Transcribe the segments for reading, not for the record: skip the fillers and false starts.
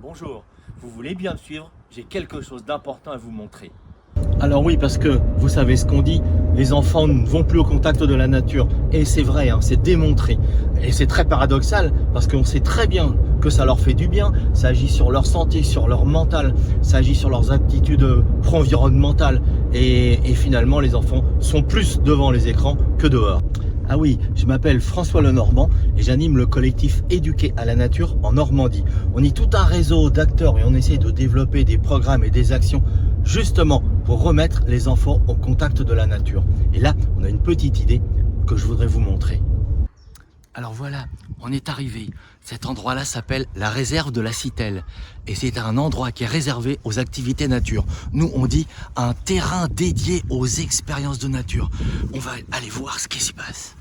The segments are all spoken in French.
Bonjour, vous voulez bien me suivre? J'ai quelque chose d'important à vous montrer. Alors oui, parce que vous savez ce qu'on dit, les enfants ne vont plus au contact de la nature. Et c'est vrai, hein, c'est démontré. Et c'est très paradoxal, parce qu'on sait très bien que ça leur fait du bien. Ça agit sur leur santé, sur leur mental, ça agit sur leurs aptitudes pro-environnementales. Et finalement, les enfants sont plus devant les écrans que dehors. Ah oui, je m'appelle François Lenormand et j'anime le collectif Éduquer à la nature en Normandie. On est tout un réseau d'acteurs et on essaie de développer des programmes et des actions justement pour remettre les enfants au contact de la nature. Et là, on a une petite idée que je voudrais vous montrer. Alors voilà, on est arrivé. Cet endroit-là s'appelle la réserve de la Citelle. Et c'est un endroit qui est réservé aux activités nature. Nous, on dit un terrain dédié aux expériences de nature. On va aller voir ce qui s'y passe.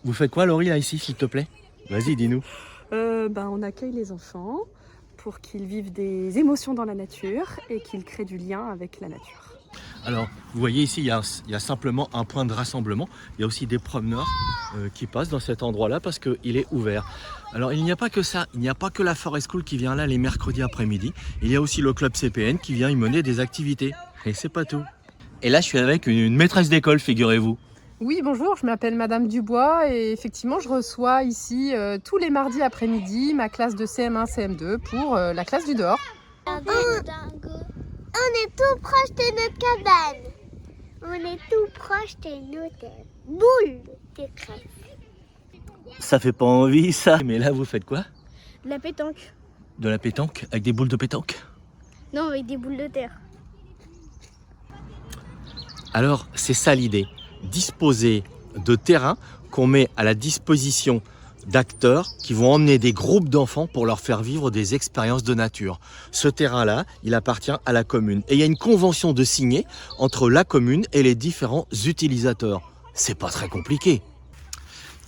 Vous faites quoi, Laurie, là, ici, s'il te plaît? Vas-y, dis-nous. On accueille les enfants pour qu'ils vivent des émotions dans la nature et qu'ils créent du lien avec la nature. Alors, vous voyez ici, il y a simplement un point de rassemblement. Il y a aussi des promeneurs qui passent dans cet endroit-là parce qu'il est ouvert. Alors, il n'y a pas que ça. Il n'y a pas que la Forest School qui vient là les mercredis après-midi. Il y a aussi le club CPN qui vient y mener des activités. Et c'est pas tout. Et là, je suis avec une maîtresse d'école, figurez-vous. Oui, bonjour, je m'appelle Madame Dubois et effectivement, je reçois ici tous les mardis après-midi ma classe de CM1, CM2 pour la classe du dehors. On est tout proche de notre cabane. On est tout proche de notre boule de crêpes. Ça fait pas envie, ça. Mais là, vous faites quoi? De la pétanque. De la pétanque? Avec des boules de pétanque? Non, avec des boules de terre. Alors, c'est ça l'idée. Disposer de terrains qu'on met à la disposition d'acteurs qui vont emmener des groupes d'enfants pour leur faire vivre des expériences de nature. Ce terrain-là, il appartient à la commune. Et il y a une convention de signer entre la commune et les différents utilisateurs. C'est pas très compliqué.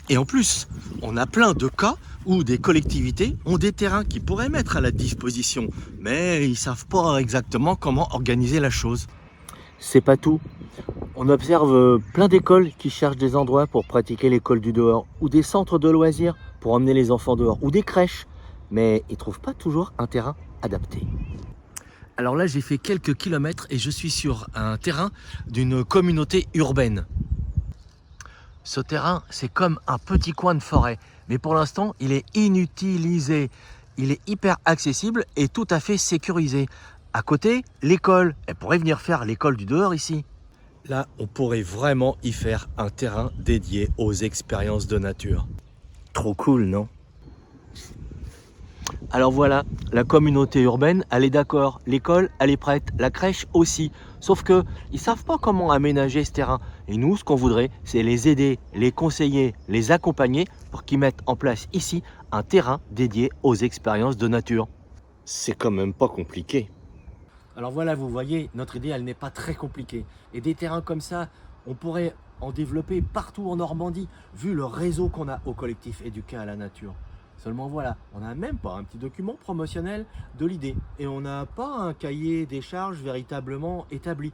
Et en plus, on a plein de cas où des collectivités ont des terrains qu'ils pourraient mettre à la disposition, mais ils savent pas exactement comment organiser la chose. C'est pas tout. On observe plein d'écoles qui cherchent des endroits pour pratiquer l'école du dehors, ou des centres de loisirs pour emmener les enfants dehors, ou des crèches, mais ils ne trouvent pas toujours un terrain adapté. Alors là, j'ai fait quelques kilomètres et je suis sur un terrain d'une communauté urbaine. Ce terrain, c'est comme un petit coin de forêt, mais pour l'instant, il est inutilisé. Il est hyper accessible et tout à fait sécurisé. À côté, l'école. Elle pourrait venir faire l'école du dehors ici. Là, on pourrait vraiment y faire un terrain dédié aux expériences de nature. Trop cool, non? Alors voilà, la communauté urbaine, elle est d'accord. L'école, elle est prête. La crèche aussi. Sauf que ils savent pas comment aménager ce terrain. Et nous, ce qu'on voudrait, c'est les aider, les conseiller, les accompagner pour qu'ils mettent en place ici un terrain dédié aux expériences de nature. C'est quand même pas compliqué. Alors voilà, vous voyez, notre idée, elle n'est pas très compliquée. Et des terrains comme ça, on pourrait en développer partout en Normandie, vu le réseau qu'on a au collectif Éduquer à la nature. Seulement voilà, on n'a même pas un petit document promotionnel de l'idée. Et on n'a pas un cahier des charges véritablement établi.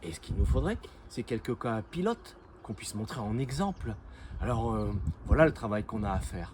Et ce qu'il nous faudrait, c'est quelques cas pilotes qu'on puisse montrer en exemple. Alors voilà le travail qu'on a à faire.